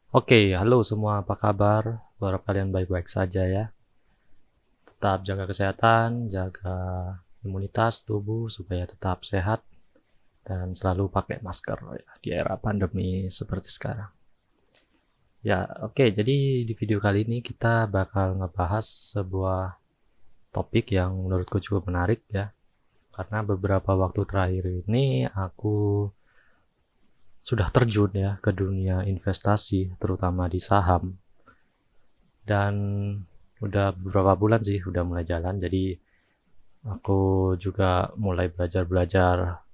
Oke, halo semua, apa kabar? Harap kalian baik-baik saja ya. Tetap jaga kesehatan, jaga imunitas tubuh supaya tetap sehat dan selalu pakai masker ya, di era pandemi seperti sekarang. Ya, oke, jadi di video kali ini kita bakal ngebahas sebuah topik yang menurutku cukup menarik ya. Karena beberapa waktu terakhir ini aku sudah terjun ya ke dunia investasi, terutama di saham. Dan udah beberapa bulan sih udah mulai jalan, jadi aku juga mulai belajar-belajar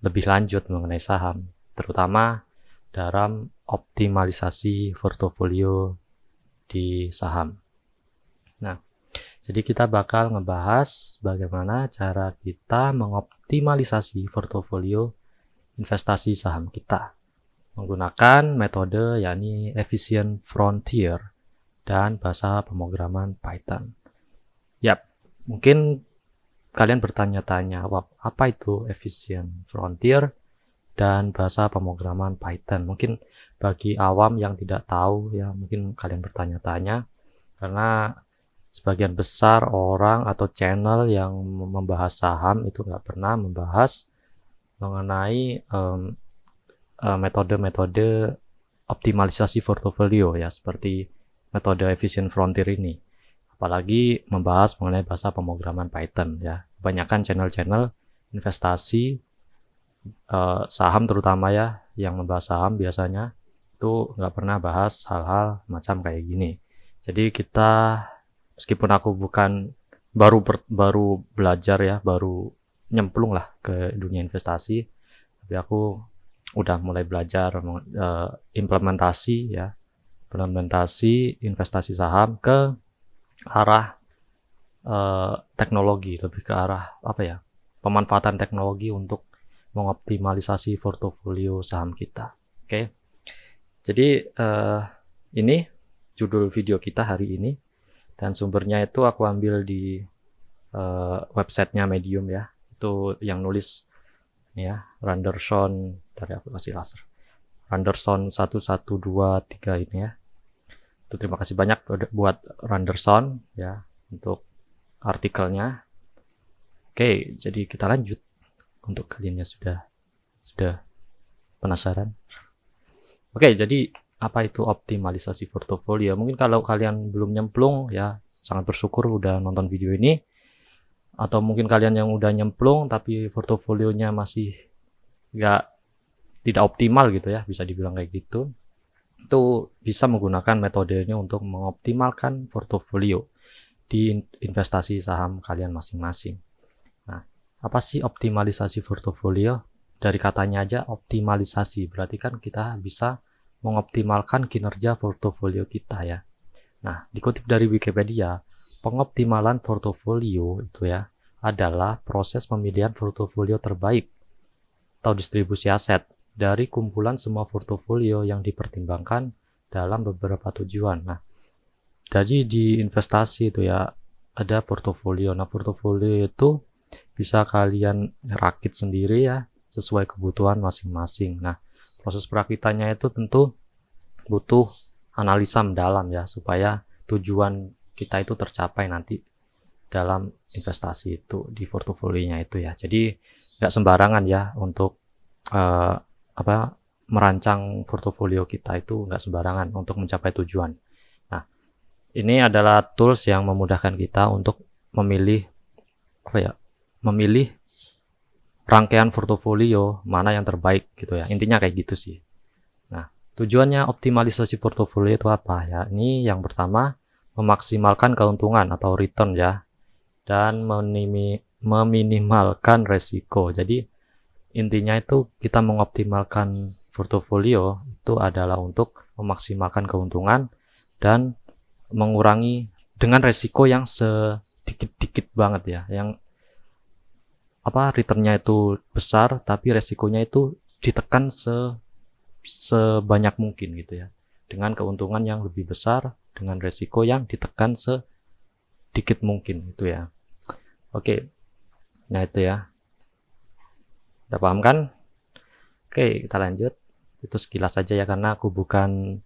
lebih lanjut mengenai saham, terutama dalam optimalisasi portofolio di saham. Nah, jadi kita bakal ngebahas bagaimana cara kita mengoptimalisasi portofolio investasi saham kita menggunakan metode yakni efficient frontier dan bahasa pemrograman Python. Yap, mungkin kalian bertanya-tanya, apa itu efficient frontier dan bahasa pemrograman Python? Mungkin bagi awam yang tidak tahu ya, mungkin kalian bertanya-tanya karena sebagian besar orang atau channel yang membahas saham itu nggak pernah membahas mengenai metode-metode optimalisasi portofolio ya, seperti metode efficient frontier ini. Apalagi membahas mengenai bahasa pemrograman Python ya. Kebanyakan channel-channel investasi saham terutama ya, yang membahas saham biasanya itu nggak pernah bahas hal-hal macam kayak gini. Jadi kita, meskipun aku bukan baru belajar ya, baru nyemplung lah ke dunia investasi, tapi aku udah mulai belajar implementasi ya, implementasi investasi saham ke arah teknologi, lebih ke arah apa ya, pemanfaatan teknologi untuk mengoptimalisasi portofolio saham kita. Oke, jadi ini judul video kita hari ini, dan sumbernya itu aku ambil di websitenya Medium ya, itu yang nulis ya Randerson dari aplikasi laser, Randerson 1123 ini ya. Itu terima kasih banyak buat Randerson ya untuk artikelnya. Oke, jadi kita lanjut. Untuk kalian yang sudah penasaran. Oke, jadi apa itu optimalisasi portofolio? Mungkin kalau kalian belum nyemplung ya, sangat bersyukur udah nonton video ini. Atau mungkin kalian yang udah nyemplung tapi portofolionya masih nggak tidak optimal gitu ya, bisa dibilang kayak gitu. Itu bisa menggunakan metodenya untuk mengoptimalkan portofolio di investasi saham kalian masing-masing. Nah, apa sih optimalisasi portofolio? Dari katanya aja optimalisasi, berarti kan kita bisa mengoptimalkan kinerja portofolio kita ya. Nah, dikutip dari Wikipedia, pengoptimalan portofolio itu ya adalah proses pemilihan portofolio terbaik atau distribusi aset dari kumpulan semua portofolio yang dipertimbangkan dalam beberapa tujuan. Nah, jadi di investasi itu ya ada portofolio. Nah, portofolio itu bisa kalian rakit sendiri ya sesuai kebutuhan masing-masing. Nah, proses perakitannya itu tentu butuh analisa mendalam ya supaya tujuan kita itu tercapai nanti dalam investasi itu di portofolionya itu ya. Jadi nggak sembarangan ya untuk uh, apa merancang portofolio kita, itu nggak sembarangan untuk mencapai tujuan. Nah, ini adalah tools yang memudahkan kita untuk memilih apa ya, memilih rangkaian portofolio mana yang terbaik gitu ya. Intinya kayak gitu sih. Nah, tujuannya optimalisasi portofolio itu apa ya? Ini yang pertama, memaksimalkan keuntungan atau return ya, dan meminimalkan resiko. Jadi intinya itu kita mengoptimalkan portofolio itu adalah untuk memaksimalkan keuntungan dan mengurangi dengan resiko yang sedikit-dikit banget ya, yang apa returnnya itu besar tapi resikonya itu ditekan sebanyak mungkin gitu ya, dengan keuntungan yang lebih besar dengan resiko yang ditekan sedikit mungkin itu ya. Oke, nah itu ya, udah paham kan? Oke, kita lanjut. Itu sekilas saja ya, karena aku bukan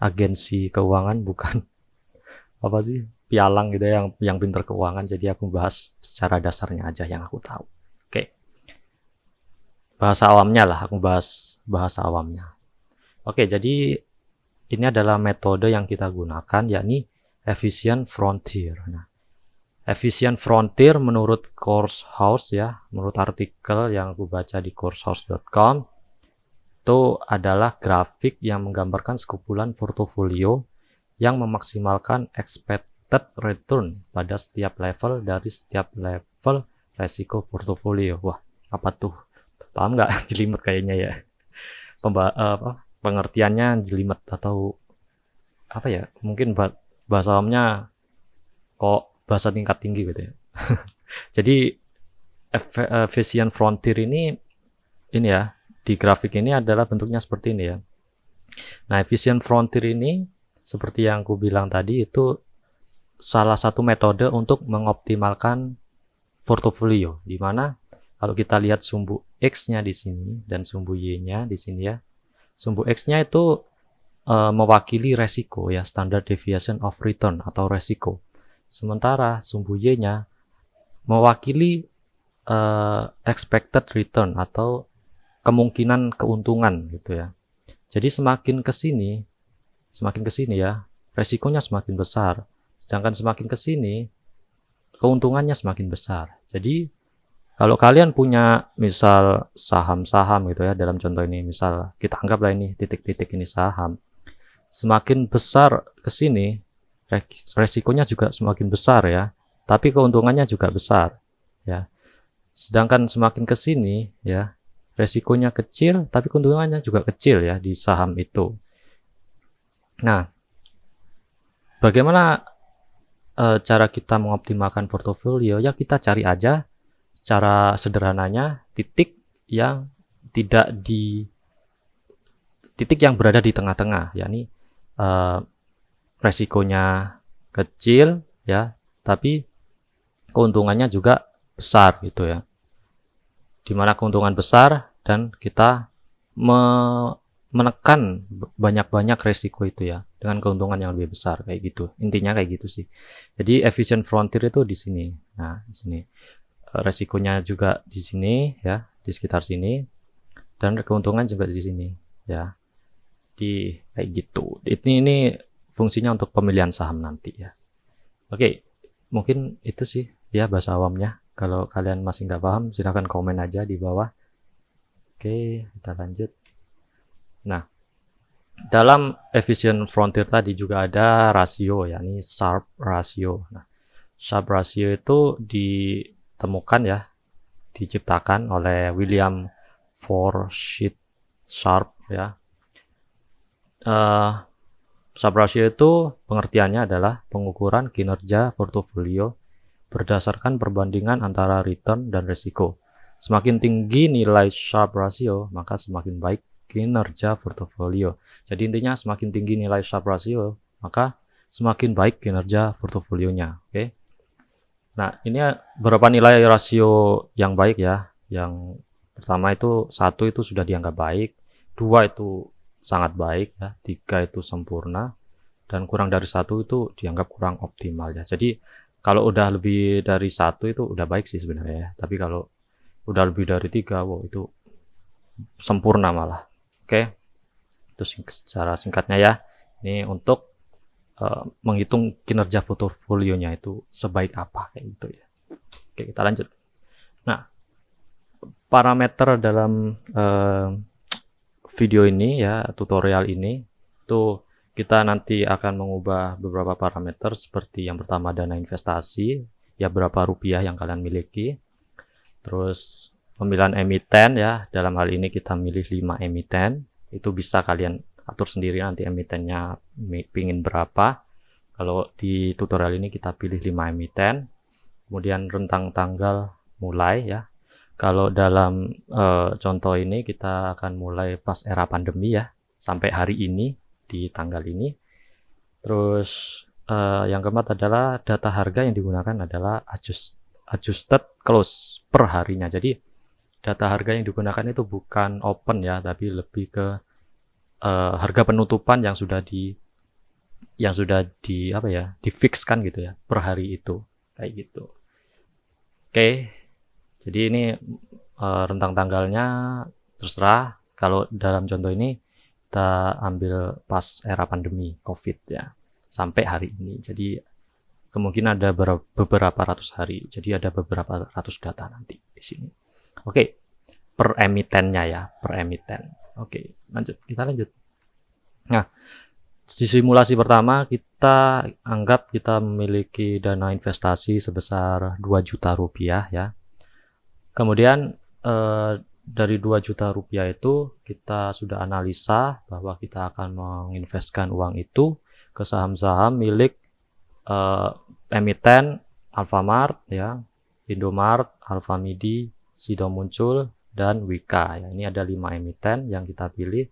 agensi keuangan, bukan apa sih, pialang gitu ya, yang pinter keuangan. Jadi aku bahas secara dasarnya aja yang aku tahu. Oke, bahasa awamnya lah, aku bahas bahasa awamnya. Oke, jadi ini adalah metode yang kita gunakan, yakni efficient frontier. Nah, efficient frontier menurut Coursehouse ya, menurut artikel yang aku baca di coursehouse.com, itu adalah grafik yang menggambarkan sekumpulan portofolio yang memaksimalkan expected return pada setiap level dari setiap level resiko portofolio. Wah, apa tuh? Paham nggak? Jelimet kayaknya ya. Pengertiannya jelimet atau apa ya? Mungkin bahasa awamnya kok bahasa tingkat tinggi gitu ya. Jadi efficient frontier ini ya, di grafik ini adalah bentuknya seperti ini ya. Nah, efficient frontier ini seperti yang aku bilang tadi, itu salah satu metode untuk mengoptimalkan portofolio, di mana kalau kita lihat sumbu X-nya di sini dan sumbu Y-nya di sini ya. Sumbu X-nya itu mewakili resiko ya, standard deviation of return atau resiko. Sementara sumbu Y-nya mewakili expected return atau kemungkinan keuntungan gitu ya. Jadi semakin ke sini ya, resikonya semakin besar. Sedangkan semakin ke sini, keuntungannya semakin besar. Jadi kalau kalian punya misal saham-saham gitu ya, dalam contoh ini misal kita anggaplah ini titik-titik ini saham. Semakin besar ke sini, resikonya juga semakin besar ya, tapi keuntungannya juga besar ya. Sedangkan semakin ke sini ya, resikonya kecil tapi keuntungannya juga kecil ya di saham itu. Nah, bagaimana cara kita mengoptimalkan portofolio? Ya kita cari aja secara sederhananya titik yang berada di tengah-tengah, yakni resikonya kecil ya, tapi keuntungannya juga besar gitu ya. Dimana keuntungan besar dan kita menekan banyak-banyak resiko itu ya, dengan keuntungan yang lebih besar kayak gitu. Intinya kayak gitu sih. Jadi efficient frontier itu di sini. Nah, di sini. Resikonya juga di sini ya, di sekitar sini, dan keuntungan juga di sini ya. Di kayak gitu. Ini fungsinya untuk pemilihan saham nanti ya. Oke, mungkin itu sih ya bahasa awamnya. Kalau kalian masih nggak paham, silahkan komen aja di bawah. Oke, kita lanjut. Nah, dalam efficient frontier tadi juga ada rasio, yakni Sharpe ratio. Nah, Sharpe ratio itu ditemukan ya, diciptakan oleh William Forsyth Sharpe ya. Sharpe ratio itu pengertiannya adalah pengukuran kinerja portofolio berdasarkan perbandingan antara return dan resiko. Semakin tinggi nilai Sharpe ratio, maka semakin baik kinerja portofolio. Jadi intinya semakin tinggi nilai Sharpe ratio, maka semakin baik kinerja portofolionya. Oke. Nah, ini beberapa nilai rasio yang baik ya. Yang pertama itu 1 itu sudah dianggap baik, 2 itu sangat baik ya, 3 itu sempurna, dan kurang dari 1 itu dianggap kurang optimal ya. Jadi kalau udah lebih dari 1 itu udah baik sih sebenarnya ya. Tapi kalau udah lebih dari 3, wow, itu sempurna malah. Oke. Itu secara singkatnya ya. Ini untuk menghitung kinerja portofolionya itu sebaik apa kayak gitu ya. Oke, kita lanjut. Nah, parameter dalam video ini ya, tutorial ini itu kita nanti akan mengubah beberapa parameter seperti yang pertama dana investasi, ya berapa rupiah yang kalian miliki. Terus pemilihan emiten ya, dalam hal ini kita milih 5 emiten. Itu bisa kalian atur sendiri nanti emitennya pingin berapa. Kalau di tutorial ini kita pilih 5 emiten. Kemudian rentang tanggal mulai ya. Kalau dalam contoh ini kita akan mulai pas era pandemi ya, sampai hari ini di tanggal ini. Terus yang keempat adalah data harga yang digunakan adalah adjusted close per harinya. Jadi data harga yang digunakan itu bukan open ya, tapi lebih ke harga penutupan yang sudah yang sudah difixkan gitu ya per hari itu kayak gitu. Oke, jadi ini rentang tanggalnya terserah. Kalau dalam contoh ini kita ambil pas era pandemi COVID ya sampai hari ini. Jadi kemungkinan ada beberapa ratus hari. Jadi ada beberapa ratus data nanti di sini. Oke, per emitennya ya, per emiten. Oke, kita lanjut. Nah, di simulasi pertama kita anggap kita memiliki dana investasi sebesar 2 juta rupiah ya. Kemudian dari 2 juta rupiah itu kita sudah analisa bahwa kita akan menginvestkan uang itu ke saham-saham milik emiten Alfamart ya, Indomart, Alfamidi, Sido Muncul, dan Wika ya. Ini ada 5 emiten yang kita pilih.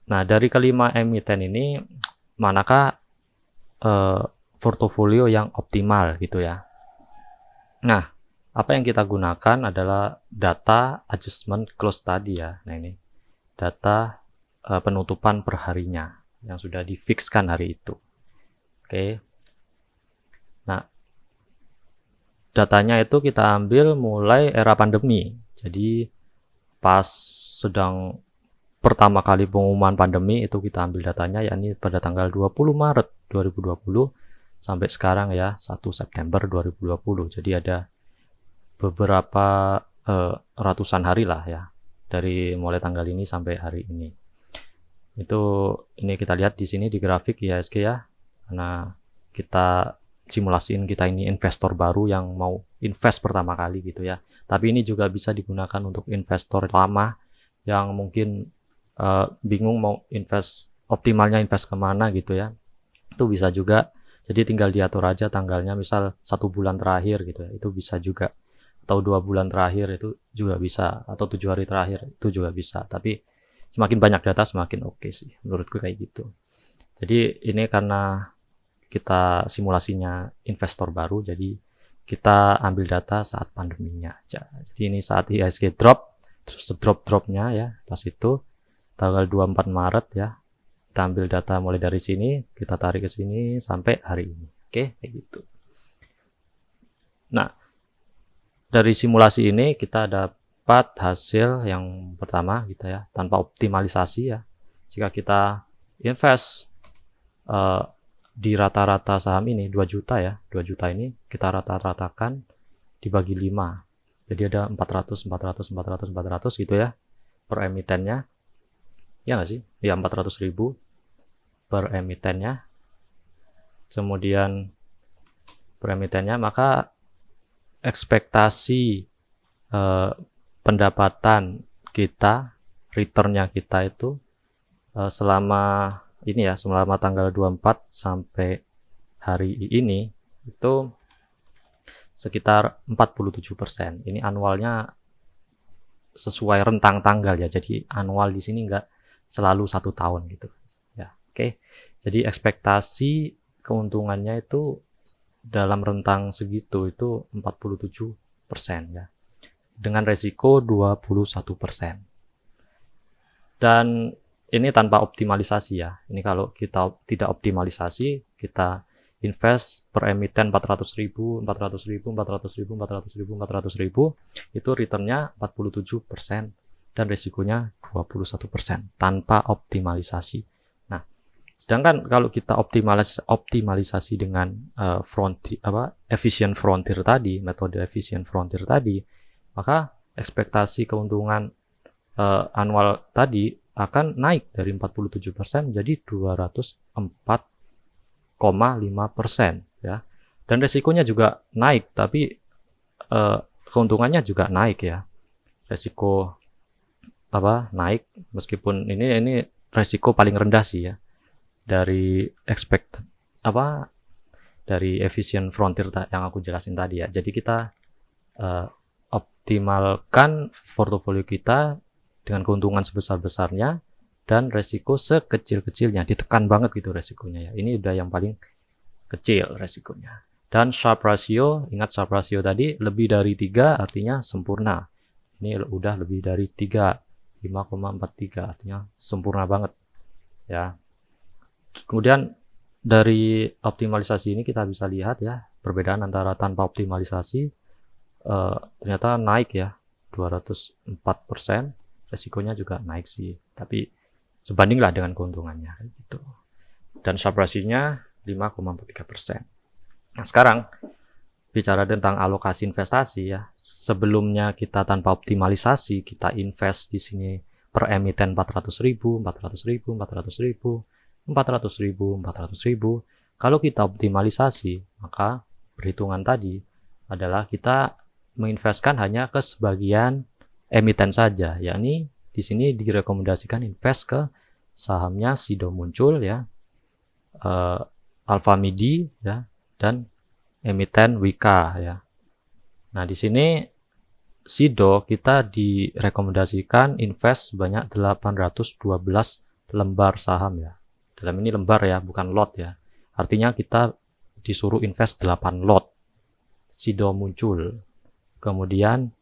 Nah, dari kelima emiten ini manakah portofolio yang optimal gitu ya. Nah, apa yang kita gunakan adalah data adjustment close tadi ya. Nah, ini data penutupan perharinya yang sudah difixkan hari itu. Oke. Nah, datanya itu kita ambil mulai era pandemi. Jadi pas sedang pertama kali pengumuman pandemi itu kita ambil datanya, yakni pada tanggal 20 Maret 2020 sampai sekarang ya 1 September 2020. Jadi ada beberapa ratusan hari lah ya dari mulai tanggal ini sampai hari ini. Ini kita lihat di sini di grafik IHSG ya, karena kita simulasiin kita ini investor baru yang mau invest pertama kali gitu ya. Tapi ini juga bisa digunakan untuk investor lama yang mungkin bingung mau optimalnya invest kemana gitu ya. Itu bisa juga. Jadi tinggal diatur aja tanggalnya, misal 1 bulan terakhir gitu ya, itu bisa juga. Atau 2 bulan terakhir itu juga bisa, atau 7 hari terakhir itu juga bisa. Tapi semakin banyak data semakin oke sih, menurutku kayak gitu. Jadi ini karena kita simulasinya investor baru, jadi kita ambil data saat pandeminya aja. Jadi ini saat IHSG drop, terus drop-dropnya ya, pas itu tanggal 24 Maret ya, kita ambil data mulai dari sini, kita tarik ke sini sampai hari ini. Oke, kayak gitu. Nah, dari simulasi ini kita dapat hasil yang pertama gitu ya, tanpa optimalisasi ya. Jika kita invest di rata-rata saham ini 2 juta ya, 2 juta ini kita rata-ratakan dibagi 5. Jadi ada 400 gitu ya per emitennya. Ya nggak sih? Ya 400.000 per emitennya. Kemudian per emitennya, maka ekspektasi pendapatan kita, returnnya kita itu selama ini ya, selama tanggal 24 sampai hari ini itu sekitar 47%. Ini annualnya sesuai rentang tanggal ya. Jadi annual di sini enggak selalu 1 tahun gitu. Ya, oke. Jadi ekspektasi keuntungannya itu dalam rentang segitu itu 47% ya. Dengan resiko 21%. Dan ini tanpa optimalisasi ya. Ini kalau kita tidak optimalisasi, kita invest per emiten 400.000, itu returnnya 47% dan resikonya 21% tanpa optimalisasi. Nah, sedangkan kalau kita optimalisasi dengan efficient frontier tadi, metode efficient frontier tadi, maka ekspektasi keuntungan annual tadi akan naik dari 47% menjadi 204,5% ya. Dan resikonya juga naik, tapi keuntungannya juga naik ya. Resiko naik, meskipun ini resiko paling rendah sih ya dari dari efficient frontier yang aku jelasin tadi ya. Jadi kita optimalkan portofolio kita dengan keuntungan sebesar-besarnya dan resiko sekecil-kecilnya, ditekan banget gitu resikonya ya. Ini udah yang paling kecil resikonya. Dan Sharpe ratio, ingat Sharpe ratio tadi lebih dari 3 artinya sempurna. Ini udah lebih dari 3, 5,43 artinya sempurna banget ya. Kemudian dari optimalisasi ini kita bisa lihat ya, perbedaan antara tanpa optimalisasi ternyata naik ya, 204%, resikonya juga naik sih, tapi sebandinglah dengan keuntungannya gitu. Dan Sharpe ratio-nya 5,3%. Nah, sekarang bicara tentang alokasi investasi ya. Sebelumnya kita tanpa optimalisasi, kita invest di sini per emiten 400.000, 400.000, 400.000, 400.000, 400.000. Kalau kita optimalisasi, maka perhitungan tadi adalah kita menginvestkan hanya ke sebagian emiten saja, yakni di sini direkomendasikan invest ke sahamnya Sido Muncul ya, Alfamidi ya, dan emiten Wika ya. Nah, di sini Sido kita direkomendasikan invest sebanyak 812 lembar saham ya. Dalam ini lembar ya, bukan lot ya. Artinya kita disuruh invest 8 lot Sido Muncul. Kemudian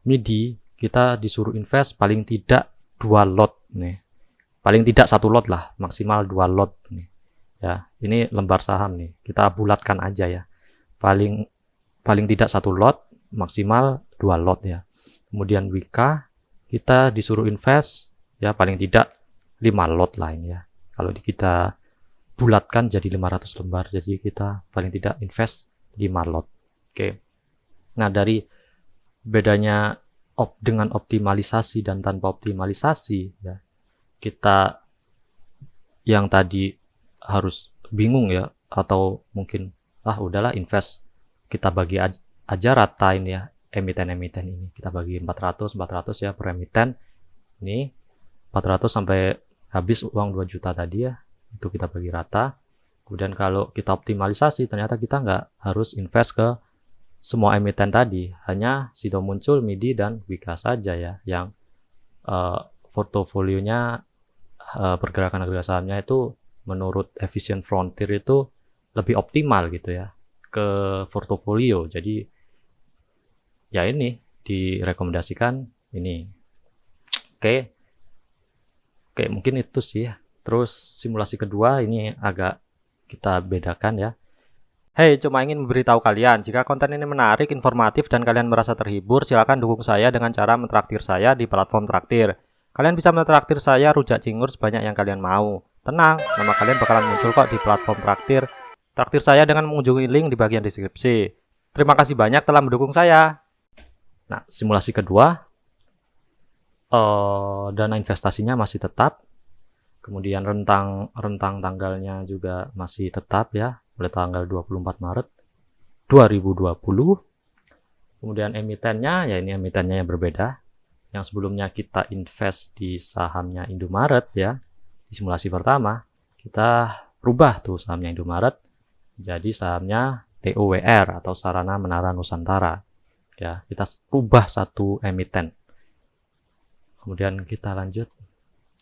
MIDI kita disuruh invest paling tidak 2 lot nih. Paling tidak 1 lot lah, maksimal 2 lot nih. Ya, ini lembar saham nih. Kita bulatkan aja ya. Paling tidak 1 lot, maksimal 2 lot ya. Kemudian Wika kita disuruh invest ya paling tidak 5 lot lah ini ya. Kalau kita bulatkan jadi 500 lembar, jadi kita paling tidak invest 5 lot. Oke. Nah, dari bedanya dengan optimalisasi dan tanpa optimalisasi ya, kita yang tadi harus bingung ya, atau mungkin udahlah invest, kita bagi aja ratain ya emiten-emiten ini, kita bagi 400 ya per emiten ini, 400 sampai habis uang 2 juta tadi ya, itu kita bagi rata. Kemudian kalau kita optimalisasi, ternyata kita nggak harus invest ke semua emiten tadi, hanya Sido Muncul, MIDI, dan Wika saja ya, yang portofolionya pergerakan harga sahamnya itu menurut Efficient Frontier itu lebih optimal gitu ya ke portofolio. Jadi ya ini direkomendasikan ini. Oke, mungkin itu sih ya. Terus simulasi kedua ini agak kita bedakan ya. Hey, cuma ingin memberitahu kalian, jika konten ini menarik, informatif, dan kalian merasa terhibur, silakan dukung saya dengan cara mentraktir saya di platform traktir. Kalian bisa mentraktir saya rujak cingur sebanyak yang kalian mau. Tenang, nama kalian bakalan muncul kok di platform traktir. Traktir saya dengan mengunjungi link di bagian deskripsi. Terima kasih banyak telah mendukung saya. Nah, simulasi kedua, dana investasinya masih tetap. Kemudian rentang tanggalnya juga masih tetap ya, pada tanggal 24 Maret 2020. Kemudian emitennya, ya ini emitennya yang berbeda. Yang sebelumnya kita invest di sahamnya Indomaret ya, di simulasi pertama, kita rubah tuh sahamnya Indomaret jadi sahamnya TOWR atau Sarana Menara Nusantara. Ya, kita rubah satu emiten. Kemudian kita lanjut.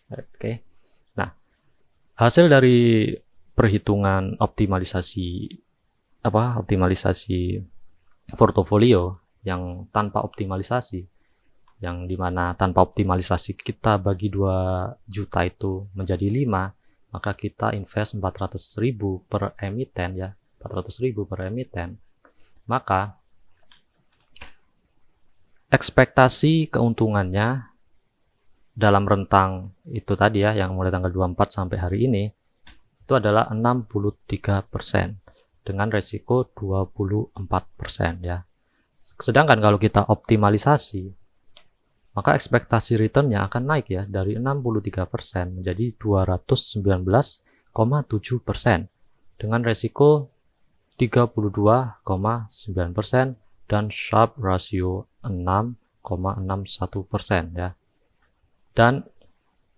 Oke. Nah, hasil dari perhitungan optimalisasi portofolio yang tanpa optimalisasi, yang dimana tanpa optimalisasi kita bagi 2 juta itu menjadi 5, maka kita invest 400.000 per emiten ya, 400.000 per emiten, maka ekspektasi keuntungannya dalam rentang itu tadi ya, yang mulai tanggal 24 sampai hari ini, itu adalah 63% dengan resiko 24% ya. Sedangkan kalau kita optimalisasi, maka ekspektasi returnnya akan naik ya, dari 63% menjadi 219,7% dengan resiko 32,9% dan Sharpe ratio 6,61% ya. Dan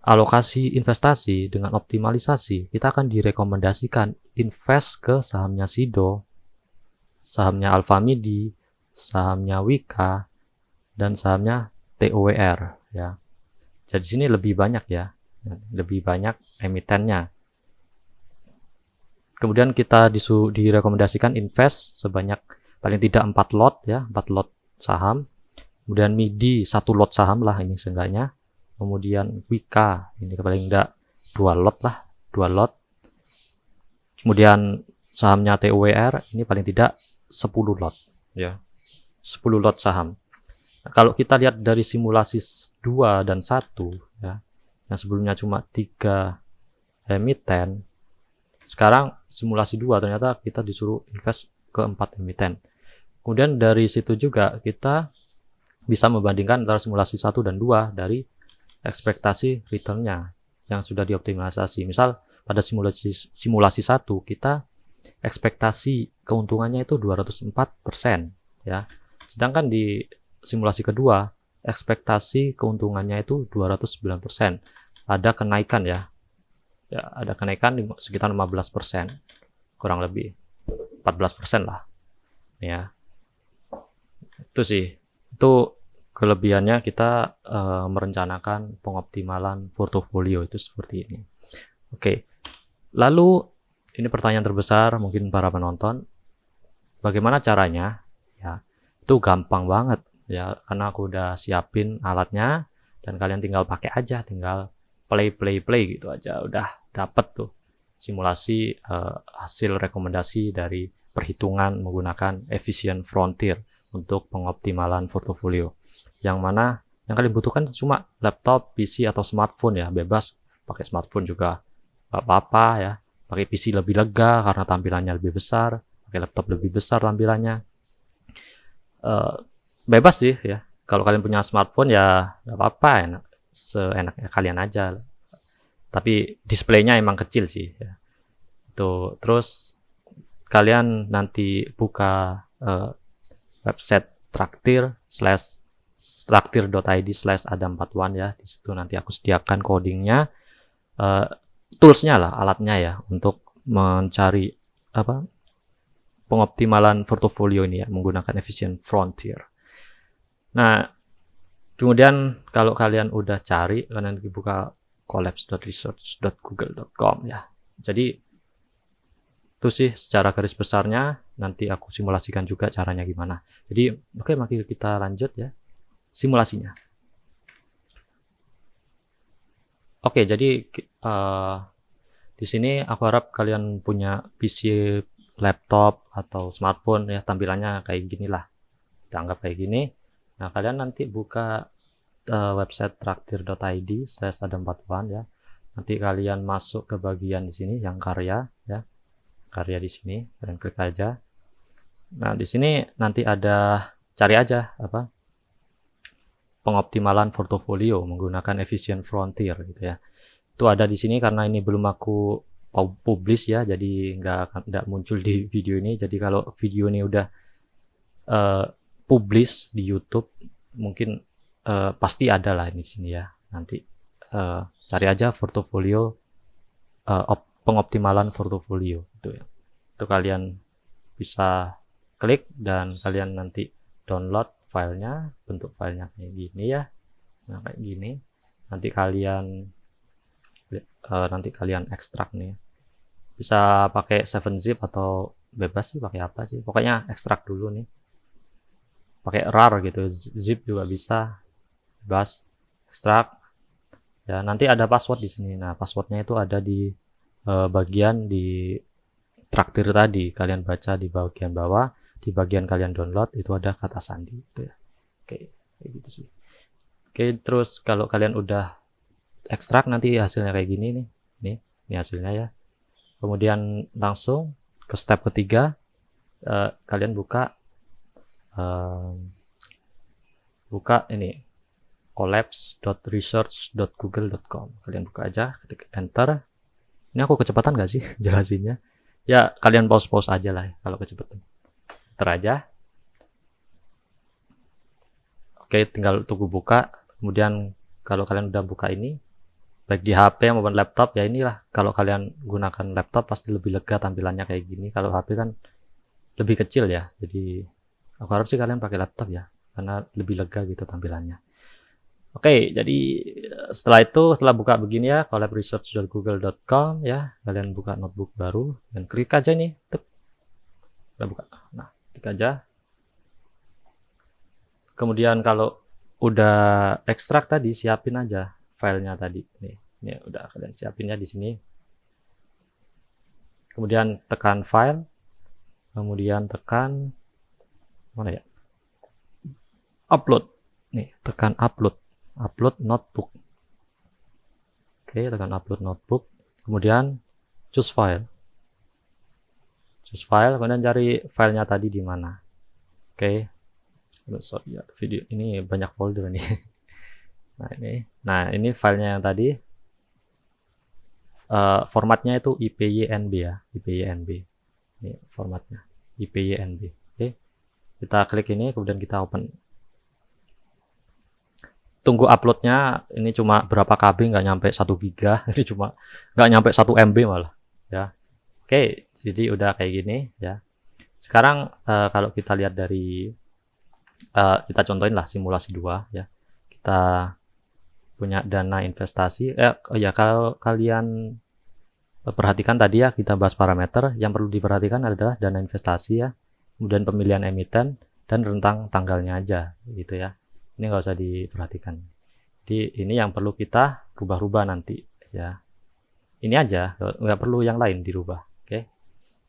alokasi investasi dengan optimalisasi, kita akan direkomendasikan invest ke sahamnya Sido, sahamnya Alfamidi, sahamnya Wika, dan sahamnya TOWR ya. Jadi sini lebih banyak ya, lebih banyak emitennya. Kemudian kita direkomendasikan invest sebanyak paling tidak 4 lot ya, 4 lot saham. Kemudian MIDI 1 lot saham lah ini seenggaknya. Kemudian Wika ini paling enggak 2 lot lah, 2 lot. Kemudian sahamnya TUWR ini paling tidak 10 lot ya. 10 lot saham. Nah, kalau kita lihat dari simulasi 2 dan 1 ya, yang sebelumnya cuma 3 emiten, sekarang simulasi 2 ternyata kita disuruh invest ke 4 emiten. Kemudian dari situ juga kita bisa membandingkan antara simulasi 1 dan 2 dari ekspektasi returnnya yang sudah dioptimalisasi. Misal pada simulasi 1 kita ekspektasi keuntungannya itu 204% ya. Sedangkan di simulasi kedua ekspektasi keuntungannya itu 209%. Ada kenaikan ya. Ya, ada kenaikan sekitar 15%. Kurang lebih 14% lah. Ya. Itu sih. Itu kelebihannya kita merencanakan pengoptimalan portofolio itu seperti ini. Oke. Lalu ini pertanyaan terbesar mungkin para penonton. Bagaimana caranya? Ya, itu gampang banget ya, karena aku udah siapin alatnya dan kalian tinggal pakai aja, tinggal play gitu aja, udah dapet tuh simulasi hasil rekomendasi dari perhitungan menggunakan Efficient Frontier untuk pengoptimalan portofolio. Yang mana yang kalian butuhkan cuma laptop, PC atau smartphone ya, bebas pakai smartphone juga gak apa-apa ya. Pakai PC lebih lega karena tampilannya lebih besar, pakai laptop lebih besar tampilannya. Bebas sih ya. Kalau kalian punya smartphone ya nggak apa-apa, seenaknya kalian aja. Tapi displaynya emang kecil sih ya. Tuh, terus kalian nanti buka website traktir.id/ada41 ya. Di situ nanti aku sediakan codingnya, toolsnya lah, alatnya ya, untuk mencari pengoptimalan portofolio ini ya menggunakan Efficient Frontier. Nah, kemudian kalau kalian udah cari, kalian buka collapse.research.google.com ya. Jadi itu sih secara garis besarnya, nanti aku simulasikan juga caranya gimana. Jadi oke, mari kita lanjut ya simulasinya. Oke, jadi di sini aku harap kalian punya PC, laptop atau smartphone ya, tampilannya kayak gini lah. Kita anggap kayak gini. Nah, kalian nanti buka website traktir.id/ada41 ya. Nanti kalian masuk ke bagian di sini yang karya ya. Karya di sini, kalian klik aja. Nah, di sini nanti ada, cari aja pengoptimalan portofolio menggunakan Efficient Frontier gitu ya. Itu ada di sini karena ini belum aku publish ya, jadi nggak muncul di video ini. Jadi kalau video ini udah publish di YouTube, mungkin pasti ada lah di sini ya. Nanti cari aja portofolio, pengoptimalan portofolio itu ya. Itu kalian bisa klik dan kalian nanti download filenya, bentuk filenya kayak gini ya. Nah, kayak gini. Nanti kalian ekstrak nih. Bisa pakai 7-zip atau bebas sih pakai apa sih. Pokoknya ekstrak dulu nih. Pakai RAR gitu, zip juga bisa. Bebas, ekstrak. Ya, nanti ada password di sini. Nah, passwordnya itu ada di bagian di traktir tadi. Kalian baca di bagian bawah, di bagian kalian download itu ada kata sandi gitu ya. Oke, kayak gitu sih. Oke, terus kalau kalian udah ekstrak nanti hasilnya kayak gini nih. Ini hasilnya ya. Kemudian langsung ke step ketiga, kalian buka ini collapse.research.google.com. Kalian buka aja, ketik enter. Ini aku kecepatan gak sih jelasinnya? Ya, kalian pause aja lah ya, kalau kecepatan. Enter aja. Oke, tinggal tunggu buka. Kemudian kalau kalian udah buka ini, baik di HP maupun laptop ya, inilah. Kalau kalian gunakan laptop pasti lebih lega tampilannya kayak gini. Kalau HP kan lebih kecil ya. Jadi aku harap sih kalian pakai laptop ya, karena lebih lega gitu tampilannya. Oke, jadi setelah buka begini ya, collabresearch.google.com ya, kalian buka notebook baru dan klik aja nih, udah buka. Nah, klik aja. Kemudian kalau udah ekstrak tadi, siapin aja filenya tadi. Nih udah kalian siapinnya di sini. kemudian tekan file, kemudian tekan mana ya, upload. Nih, tekan upload notebook. Oke, tekan upload notebook, kemudian choose file, kemudian cari filenya tadi di mana. Oke, sorry ya, video ini banyak folder nih. Nah ini filenya yang tadi, formatnya itu IPYNB ya, IPYNB. Ini formatnya IPYNB. Oke, kita klik ini, kemudian kita open. Tunggu uploadnya, ini cuma berapa KB, nggak nyampe 1 giga, ini cuma nggak nyampe 1 MB malah ya. Oke, jadi udah kayak gini ya. Sekarang kalau kita lihat dari kita contohin lah simulasi 2 ya. Kita punya dana investasi, ya kalau kalian perhatikan tadi ya, kita bahas parameter yang perlu diperhatikan adalah dana investasi ya, kemudian pemilihan emiten dan rentang tanggalnya aja gitu ya. Ini nggak usah diperhatikan. Jadi ini yang perlu kita rubah-rubah nanti ya. Ini aja, nggak perlu yang lain dirubah. Oke.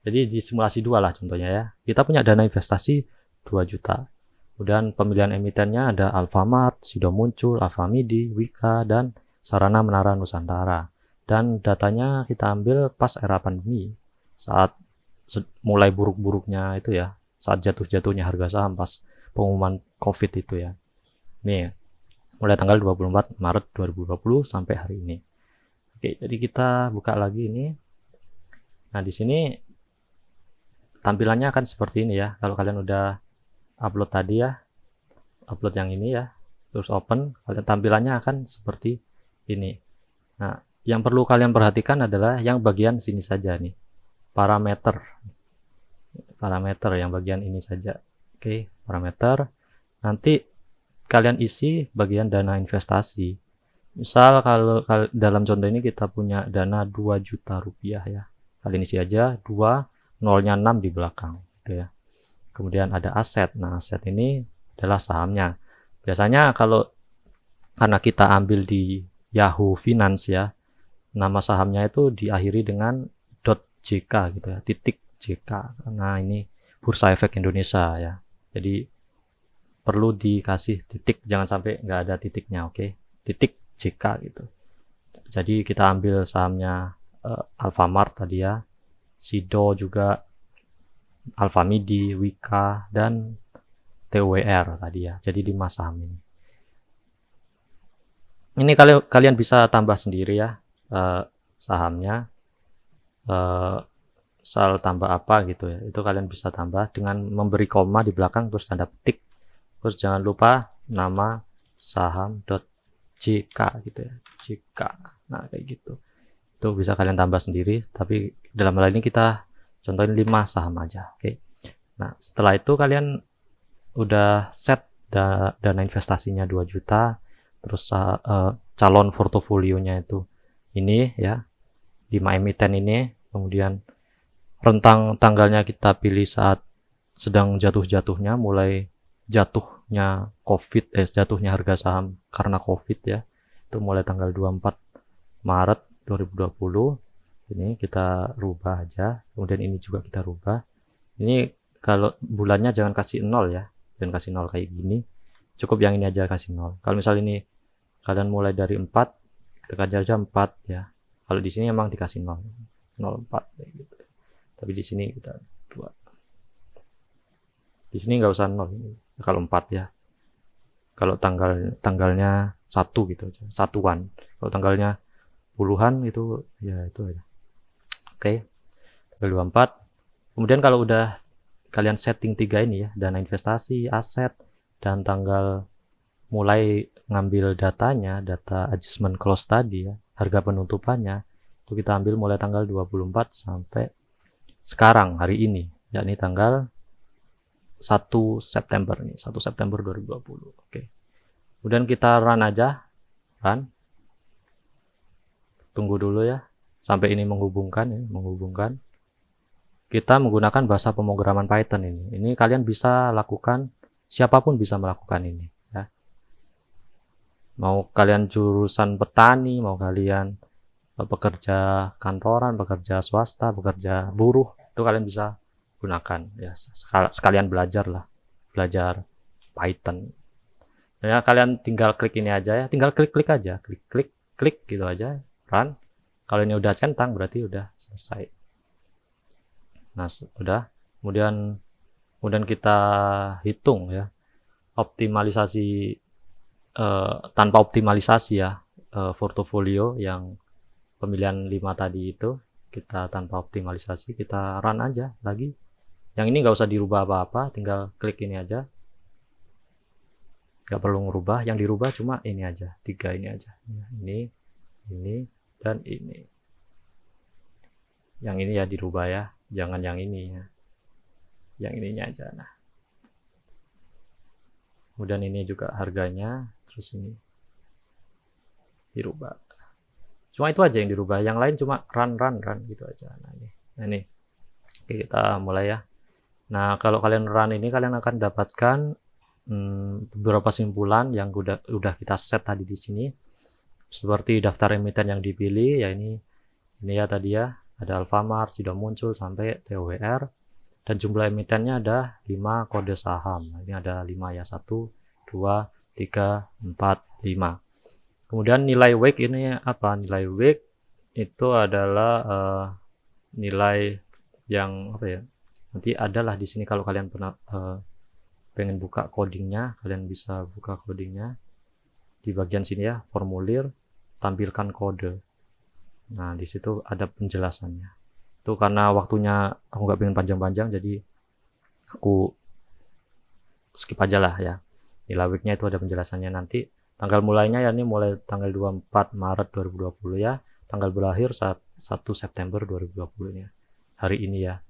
Jadi di simulasi 2 lah contohnya ya. Kita punya dana investasi 2 juta. Kemudian pemilihan emitennya ada Alfamart, Sido Muncul, Alfamidi, Wika, dan Sarana Menara Nusantara. Dan datanya kita ambil pas era pandemi, saat mulai buruk-buruknya itu ya, saat jatuh-jatuhnya harga saham pas pengumuman COVID itu ya. Nih, mulai tanggal 24 Maret 2020 sampai hari ini. Oke, jadi kita buka lagi ini. Nah, di sini tampilannya akan seperti ini ya. Kalau kalian udah upload tadi ya, upload yang ini ya, terus open, tampilannya akan seperti ini. Nah, yang perlu kalian perhatikan adalah yang bagian sini saja nih, parameter yang bagian ini saja. Oke, parameter. Nanti kalian isi bagian dana investasi. Misal kalau dalam contoh ini kita punya dana 2 juta rupiah ya, kalian isi aja 2, nolnya 6 di belakang gitu ya. Kemudian ada aset. Nah, aset ini adalah sahamnya. Biasanya karena kita ambil di Yahoo Finance ya, nama sahamnya itu diakhiri dengan .jk gitu ya, .jk, karena ini Bursa Efek Indonesia ya. Jadi perlu dikasih titik, jangan sampai nggak ada titiknya. Oke, .jk gitu. Jadi kita ambil sahamnya Alfamart tadi ya, Sido juga, Alfamidi, Wika, dan TWR tadi ya. Jadi 5 saham ini. Ini kalian bisa tambah sendiri ya sahamnya, misal tambah apa gitu ya. Itu kalian bisa tambah dengan memberi koma di belakang terus tanda petik. Terus jangan lupa nama saham.jk gitu ya. JK. Nah, kayak gitu. Itu bisa kalian tambah sendiri, tapi dalam hal ini kita contohin 5 saham aja. Oke. Nah, setelah itu kalian udah set dana investasinya 2 juta, terus calon portofolionya itu ini ya, 5 emiten ini, kemudian rentang tanggalnya kita pilih saat sedang jatuh-jatuhnya, mulai jatuhnya jatuhnya harga saham karena COVID ya, itu mulai tanggal 24 Maret 2020. Ini kita rubah aja, kemudian ini juga kita rubah. Ini kalau bulannya jangan kasih 0 ya, jangan kasih 0 kayak gini, cukup yang ini aja kasih 0. Kalau misal ini kalian mulai dari 4, tekan aja 4 ya. Kalau di sini emang dikasih 0, 04 kayak gitu. Tapi di sini kita 2. Di sini nggak usah 0 kalau 4 ya. Kalau tanggalnya 1 gitu aja, satuan. Kalau tanggalnya puluhan itu ya itu aja. Oke. Tanggal 24. Kemudian kalau udah kalian setting 3 ini ya, dana investasi, aset, dan tanggal mulai ngambil datanya, data adjustment close tadi ya, harga penutupannya, itu kita ambil mulai tanggal 24 sampai sekarang hari ini, yakni tanggal 1 September nih, 1 September 2020. Oke. Kemudian kita run aja, run. Tunggu dulu ya, sampai ini menghubungkan. Kita menggunakan bahasa pemrograman Python ini. Ini kalian bisa lakukan, siapapun bisa melakukan ini ya. Mau kalian jurusan petani, mau kalian pekerja kantoran, pekerja swasta, pekerja buruh, itu kalian bisa gunakan ya, sekalian belajar lah, belajar Python ya. Kalian tinggal klik ini aja ya, tinggal klik aja, klik gitu aja, run. Kalau ini udah centang berarti udah selesai. Nah udah, kemudian kita hitung ya, optimalisasi tanpa optimalisasi ya, portofolio yang pemilihan 5 tadi itu kita tanpa optimalisasi, kita run aja lagi. Yang ini nggak usah dirubah apa-apa, tinggal klik ini aja, nggak perlu ngerubah. Yang dirubah cuma ini aja, 3 ini aja, ini dan ini. Yang ini ya dirubah ya, jangan yang ini ya, yang ininya aja. Nah kemudian ini juga harganya, terus ini dirubah, cuma itu aja yang dirubah, yang lain cuma run gitu aja. Nah ini oke, kita mulai ya. Nah kalau kalian run ini, kalian akan dapatkan beberapa simpulan yang udah kita set tadi di sini, seperti daftar emiten yang dipilih ya, ini ya tadi ya, ada Alfamart sudah muncul sampai TOWR, dan jumlah emitennya ada 5 kode saham. Nah, ini ada 5 ya, 1, 2, 3, 4, 5. Kemudian nilai WACC ini apa? Nilai WACC itu adalah nilai yang apa ya? Nanti adalah di sini, kalau kalian pernah pengen buka codingnya, kalian bisa buka codingnya di bagian sini ya, formulir, tampilkan kode. Nah di situ ada penjelasannya. Itu karena waktunya aku nggak pengen panjang-panjang, jadi aku skip aja lah ya. Nilai WACC-nya itu ada penjelasannya. Nanti tanggal mulainya ya, ini mulai tanggal 24 Maret 2020 ya, tanggal berakhir 1 September 2020 ya, hari ini ya,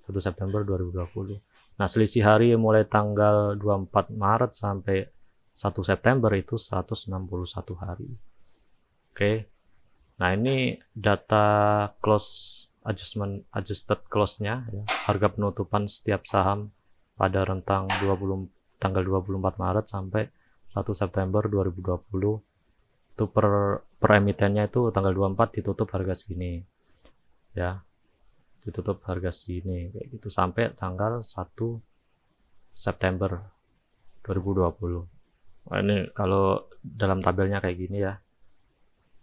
1 September 2020. Nah selisih hari mulai tanggal 24 Maret sampai 1 September itu 161 hari. Oke. Nah ini data adjusted close-nya ya, harga penutupan setiap saham pada rentang tanggal 24 Maret sampai 1 September 2020. Itu per emitennya itu tanggal 24 ditutup harga segini ya, ditutup harga segini kayak gitu sampai tanggal 1 September 2020. Nah, ini kalau dalam tabelnya kayak gini ya,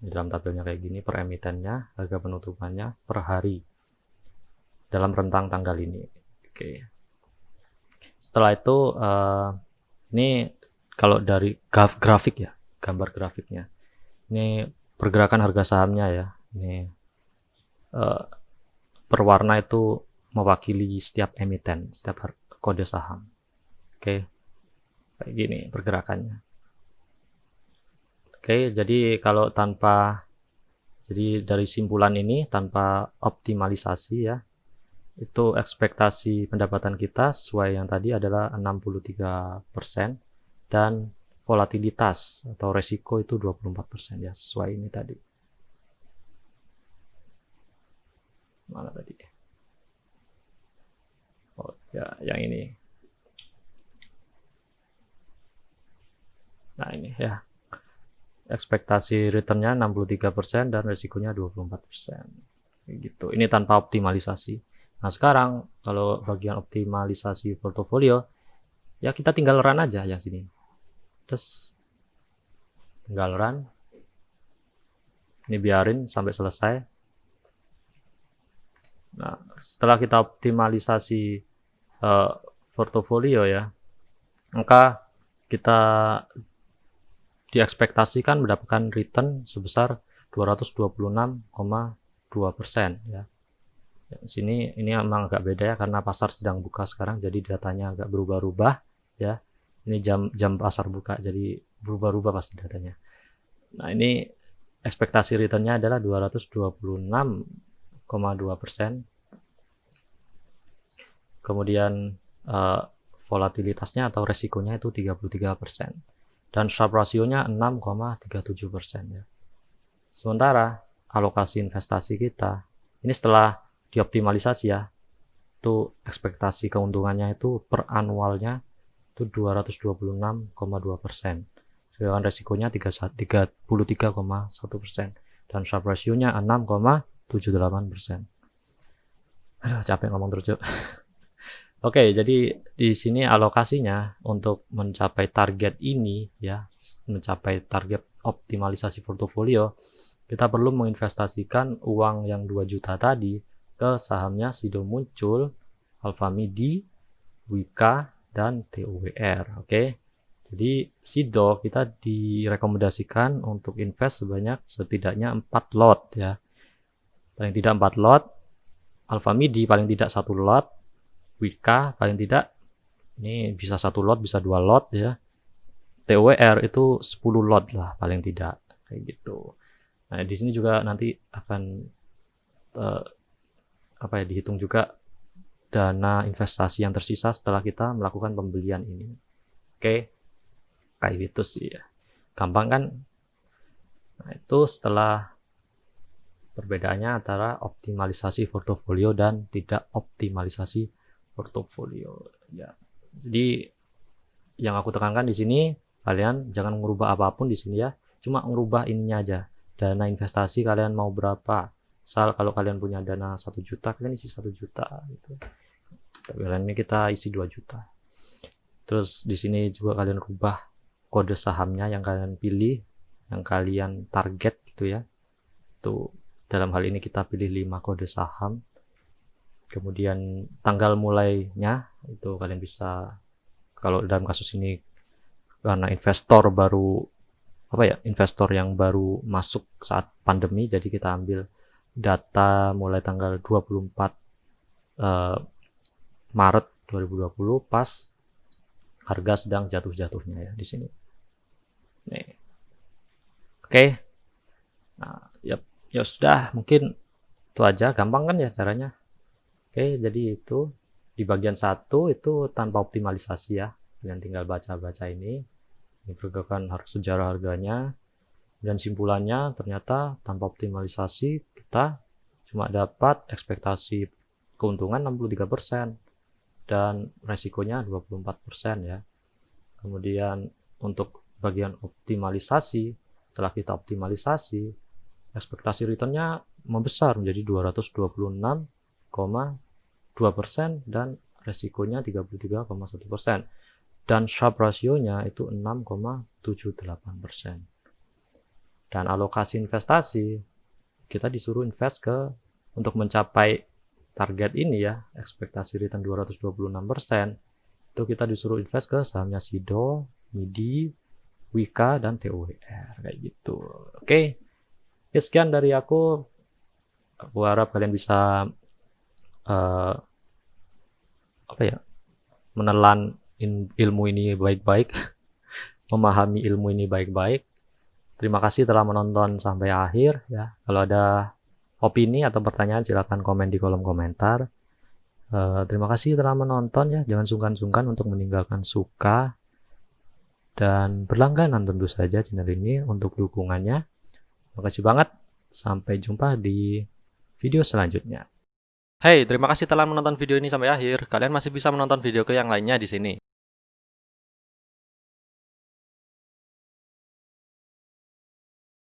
di dalam tabelnya kayak gini, per emitennya, harga penutupannya per hari dalam rentang tanggal ini. Oke. Setelah itu ini kalau dari grafik ya, gambar grafiknya, ini pergerakan harga sahamnya ya. Ini per warna itu mewakili setiap emiten, setiap kode saham. Oke, kayak gini pergerakannya. Oke, jadi kalau jadi dari simpulan ini tanpa optimalisasi ya, itu ekspektasi pendapatan kita sesuai yang tadi adalah 63%, dan volatilitas atau resiko itu 24% ya, sesuai ini tadi. Mana tadi? Oh ya, yang ini. Nah ini ya, ekspektasi returnnya 63% dan resikonya 24%. Gitu. Ini tanpa optimalisasi. Nah sekarang kalau bagian optimalisasi portofolio ya, kita tinggal run aja yang sini. Terus tinggal run. Ini biarin sampai selesai. Nah setelah kita optimalisasi portofolio ya, maka kita diekspektasikan mendapatkan return sebesar 226,2% ya. Sini ini emang agak beda ya, karena pasar sedang buka sekarang, jadi datanya agak berubah-ubah ya. Ini jam pasar buka, jadi berubah-ubah pasti datanya. Nah ini ekspektasi returnnya adalah 226,2%. Kemudian volatilitasnya atau resikonya itu 33%. Dan Sharpe rasionya 6,37% ya. Sementara alokasi investasi kita ini setelah dioptimalisasi ya, itu ekspektasi keuntungannya itu per annualnya itu 226,2%. Sedangkan resikonya 33,1%. dan Sharpe ratio-nya 6,78%. Aduh, capek ngomong terus. Oke, jadi di sini alokasinya untuk mencapai target ini ya, mencapai target optimalisasi portofolio, kita perlu menginvestasikan uang yang 2 juta tadi ke sahamnya Sido Muncul, Alfa Midi, Wika, dan TUWR. Oke. Jadi Sido kita direkomendasikan untuk invest setidaknya 4 lot ya. Paling tidak 4 lot, Alfa Midi paling tidak 1 lot, Wika paling tidak ini bisa 1 lot, bisa 2 lot ya. TUWR itu 10 lot lah paling tidak, kayak gitu. Nah, di sini juga nanti akan dihitung juga dana investasi yang tersisa setelah kita melakukan pembelian ini. Oke. Kayak gitu sih ya. Gampang kan? Nah, itu setelah perbedaannya antara optimalisasi portofolio dan tidak optimalisasi portofolio ya. Jadi yang aku tekankan di sini, kalian jangan merubah apapun di sini ya, cuma merubah ininya aja. Dana investasi kalian mau berapa? Misal kalau kalian punya dana 1 juta, kalian isi 1 juta gitu. Kalian ini kita isi 2 juta. Terus di sini juga kalian rubah kode sahamnya yang kalian pilih, yang kalian target gitu ya. Tuh, dalam hal ini kita pilih 5 kode saham. Kemudian tanggal mulainya itu kalian bisa, kalau dalam kasus ini karena investor yang baru masuk saat pandemi, jadi kita ambil data mulai tanggal 24 Maret 2020 pas harga sedang jatuh-jatuhnya ya di sini. Nih. Oke. Nah, ya sudah, mungkin itu aja, gampang kan ya caranya. Oke, jadi itu di bagian 1 itu tanpa optimalisasi ya. Kalian tinggal baca-baca ini. Ini pergerakan sejarah harganya. Dan simpulannya ternyata tanpa optimalisasi kita cuma dapat ekspektasi keuntungan 63% dan resikonya 24% ya. Kemudian untuk bagian optimalisasi, setelah kita optimalisasi, ekspektasi returnnya membesar menjadi 226,2% dan resikonya 33,1%. Dan Sharpe ratio-nya itu 6,78%. Dan alokasi investasi, kita disuruh invest untuk mencapai target ini ya, ekspektasi return 226%, itu kita disuruh invest ke sahamnya Sido, Midi, Wika, dan TUWR, kayak gitu. Oke. Ya, sekian dari aku. Aku harap kalian bisa menelan ilmu ini baik-baik, memahami ilmu ini baik-baik. Terima kasih telah menonton sampai akhir ya. Kalau ada opini atau pertanyaan silakan komen di kolom komentar. Terima kasih telah menonton ya. Jangan sungkan-sungkan untuk meninggalkan suka dan berlangganan tentu saja channel ini untuk dukungannya. Terima kasih banget. Sampai jumpa di video selanjutnya. Hey, terima kasih telah menonton video ini sampai akhir. Kalian masih bisa menonton video ke yang lainnya di sini.